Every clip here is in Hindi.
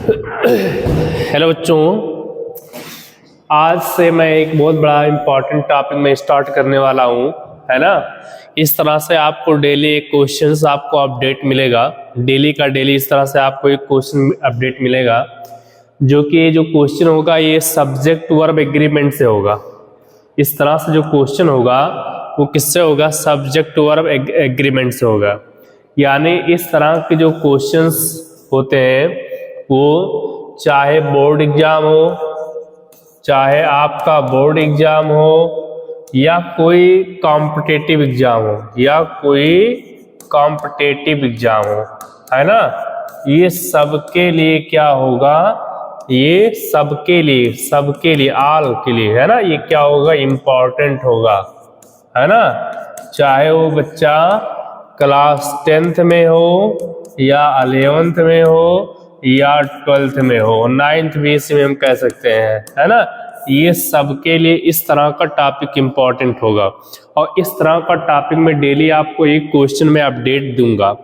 हेलो बच्चों, आज से मैं एक बहुत बड़ा इम्पोर्टेंट टॉपिक में स्टार्ट करने वाला हूँ, है ना। इस तरह से आपको डेली एक क्वेश्चंस आपको अपडेट मिलेगा, डेली का डेली इस तरह से आपको एक क्वेश्चन अपडेट मिलेगा, जो कि ये जो क्वेश्चन होगा ये सब्जेक्ट वर्ब एग्रीमेंट से होगा। इस तरह से जो क्वेश्चन होगा वो किससे होगा? सब्जेक्ट वर्ब एग्रीमेंट से होगा। यानी इस तरह के जो क्वेश्चंस होते हैं वो चाहे बोर्ड एग्जाम हो, चाहे आपका बोर्ड एग्जाम हो, या कोई कॉम्पिटिटिव एग्जाम हो, या कोई कॉम्पिटिटिव एग्जाम हो, है ना। ये सबके लिए क्या होगा? ये सबके लिए ऑल के लिए, है ना। ये क्या होगा? इम्पोर्टेंट होगा, है ना। चाहे वो बच्चा क्लास 10th में हो, या 11th में हो, या 12th में हो, 9th भी इसमें हम कह सकते हैं, है ना। ये सबके लिए इस तरह का टॉपिक इम्पोर्टेंट होगा। और इस तरह का टॉपिक में डेली आपको एक क्वेश्चन में अपडेट दूंगा,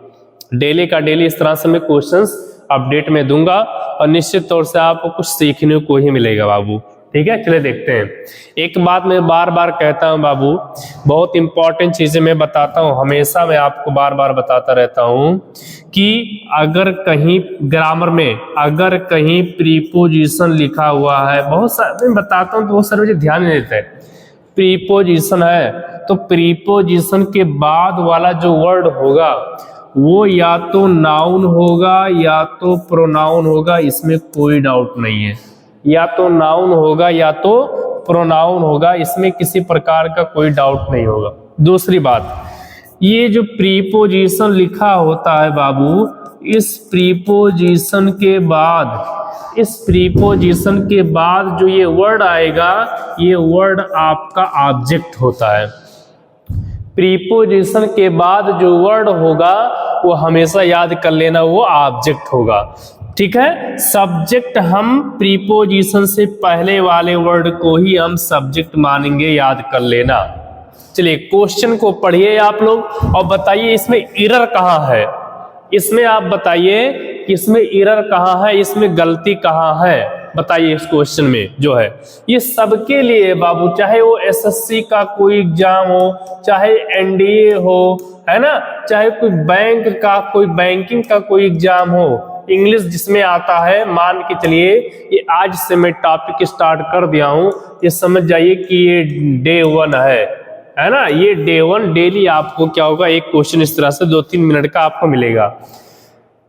डेली का डेली इस तरह से मैं क्वेश्चंस अपडेट में दूंगा, और निश्चित तौर से आपको कुछ सीखने को ही मिलेगा बाबू। ठीक है, चलिए देखते हैं। एक बात मैं बार बार कहता हूं बाबू, बहुत इंपॉर्टेंट चीजें मैं बताता हूं, हमेशा मैं आपको बार बार बताता रहता हूं कि अगर कहीं ग्रामर में अगर कहीं प्रीपोजिशन लिखा हुआ है, बहुत सारे मैं बताता हूं तो बहुत सारे मुझे ध्यान नहीं देते। प्रीपोजिशन है तो प्रीपोजिशन के बाद वाला जो वर्ड होगा वो या तो नाउन होगा या तो प्रोनाउन होगा, इसमें कोई डाउट नहीं है। या तो नाउन होगा या तो प्रोनाउन होगा, इसमें किसी प्रकार का कोई डाउट नहीं होगा। दूसरी बात, ये जो प्रीपोजिशन लिखा होता है बाबू, इस प्रीपोजिशन के बाद जो ये वर्ड आएगा, ये वर्ड आपका ऑब्जेक्ट होता है। प्रीपोजिशन के बाद जो वर्ड होगा वो हमेशा याद कर लेना, वो ऑब्जेक्ट होगा। ठीक है, सब्जेक्ट हम प्रीपोजिशन से पहले वाले वर्ड को ही हम सब्जेक्ट मानेंगे, याद कर लेना। चलिए क्वेश्चन को पढ़िए आप लोग और बताइए इसमें एरर कहाँ है। इसमें आप बताइए कि इसमें एरर कहाँ है, इसमें गलती कहाँ है, बताइए। इस क्वेश्चन में जो है ये सबके लिए बाबू, चाहे वो एसएससी का कोई एग्जाम हो, चाहे एनडीए हो, है ना, चाहे कोई बैंक का कोई बैंकिंग का कोई एग्जाम हो, इंग्लिश जिसमें आता है, मान के चलिए ये आज से मैं टॉपिक स्टार्ट कर दिया हूं, ये समझ जाइए कि ये डे 1 है ना। ये डे 1 डेली आपको क्या होगा, एक क्वेश्चन इस तरह से 2-3 मिनट का आपको मिलेगा।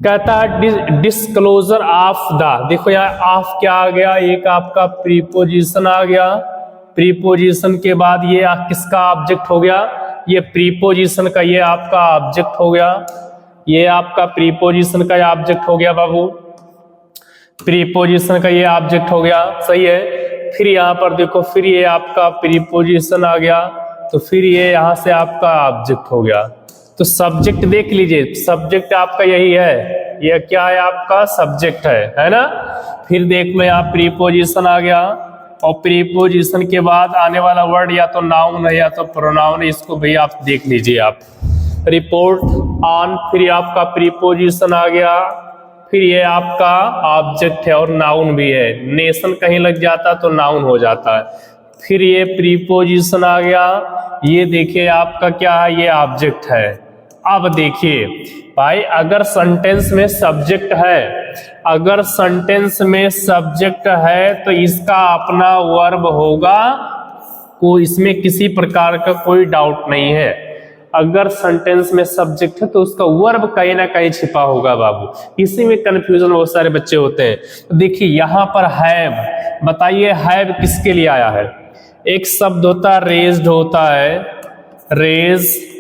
कहता है डिस्क्लोजर ऑफ द, देखो यहाँ ऑफ क्या आ गया, एक आपका प्रीपोजिशन आ गया। प्रीपोजिशन के बाद ये किसका ऑब्जेक्ट हो गया? ये प्रीपोजिशन का ये आपका ऑब्जेक्ट हो गया, ये आपका प्रीपोजिशन का ऑब्जेक्ट हो गया बाबू, प्रीपोजिशन का ये ऑब्जेक्ट हो गया, सही है। फिर यहाँ पर देखो, फिर ये आपका प्रीपोजिशन आ गया, तो फिर ये यहाँ से आपका ऑब्जेक्ट हो गया। तो सब्जेक्ट देख लीजिए, सब्जेक्ट आपका यही है, ये क्या है? आपका सब्जेक्ट है ना। फिर देख लो यहाँ प्रीपोजिशन आ गया, और प्रीपोजिशन के बाद आने वाला वर्ड या तो नाउन है या तो प्रोनाउन है, इसको भी आप देख लीजिए। आप रिपोर्ट ऑन, फिर आपका प्रीपोजिशन आ गया, फिर ये आपका ऑब्जेक्ट है और नाउन भी है। नेशन कहीं लग जाता तो नाउन हो जाता है। फिर ये प्रीपोजिशन आ गया, ये देखिए आपका क्या है? ये ऑब्जेक्ट है। अब देखिए भाई, अगर सेंटेंस में सब्जेक्ट है, अगर सेंटेंस में सब्जेक्ट है तो इसका अपना वर्ब होगा, को इसमें किसी प्रकार का कोई डाउट नहीं है। अगर सेंटेंस में सब्जेक्ट है तो उसका वर्ब कहीं ना कहीं छिपा होगा बाबू, इसी में कंफ्यूजन बहुत सारे बच्चे होते हैं। तो देखिए यहाँ पर हैव, बताइए हैव किसके लिए आया है? एक शब्द होता है रेज्ड होता है, रेज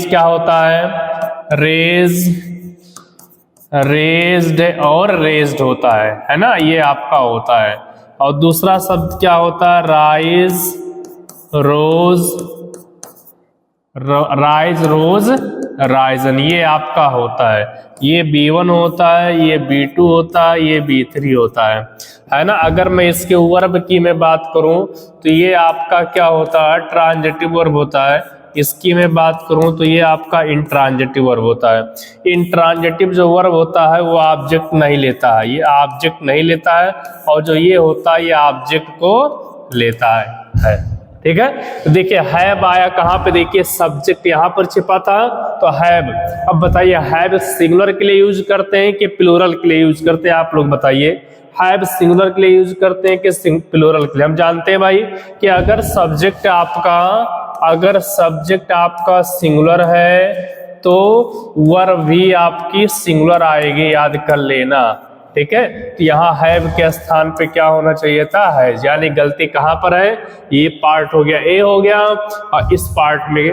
क्या होता है? रेज्ड और रेज्ड होता है ना, ये आपका होता है। और दूसरा शब्द क्या होता है? राइज, रोज, राइजन, ये आपका होता है। ये B1 होता है, ये B2 होता है, ये B3 होता है ना। अगर मैं इसके वर्ब की मैं बात करूं तो ये आपका क्या होता है? ट्रांजिटिव वर्ब होता है। इसकी मैं बात करूं तो ये आपका इंट्रांजिटिव वर्ब होता है। इंट्रांजिटिव जो वर्ब होता है वो ऑब्जेक्ट नहीं लेता है, ये ऑब्जेक्ट नहीं लेता है, और जो ये होता है ये ऑब्जेक्ट को लेता है। ठीक है, तो देखिए हैव आया कहाँ पे, देखिए सब्जेक्ट यहाँ पर छिपा था तो हैव। अब बताइए हैव सिंगुलर के लिए यूज करते हैं कि प्लूरल के लिए यूज करते हैं, आप लोग बताइए। हैव सिंगुलर के लिए यूज करते हैं कि प्लूरल के लिए? हम जानते हैं भाई कि अगर सब्जेक्ट आपका सिंगुलर है तो वर्ब भी आपकी सिंगुलर आएगी, याद कर लेना। ठीक है, तो यहाँ हैव के स्थान पे क्या होना चाहिए था, हैज। यानी गलती कहाँ पर है, ये पार्ट हो गया ए हो गया, और इस पार्ट में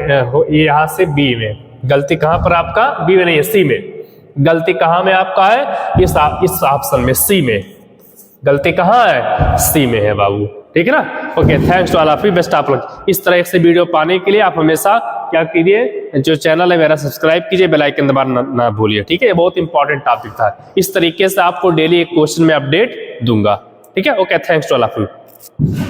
यहाँ से बी में। गलती कहाँ पर आपका, बी में नहीं है, सी में। गलती कहाँ में आपका है, इस ऑप्शन में, सी में। गलती कहाँ है, सी में है बाबू। ठीक है ना। Okay, thanks to all of you, best of luck. इस तरह से वीडियो पाने के लिए आप हमेशा क्या कीजिए, जो चैनल है मेरा सब्सक्राइब कीजिए, बेल आइकन दबाना ना भूलिए। ठीक है, ये बहुत इंपॉर्टेंट टॉपिक था। इस तरीके से आपको डेली एक क्वेश्चन में अपडेट दूंगा। ठीक है, okay, thanks to all of you.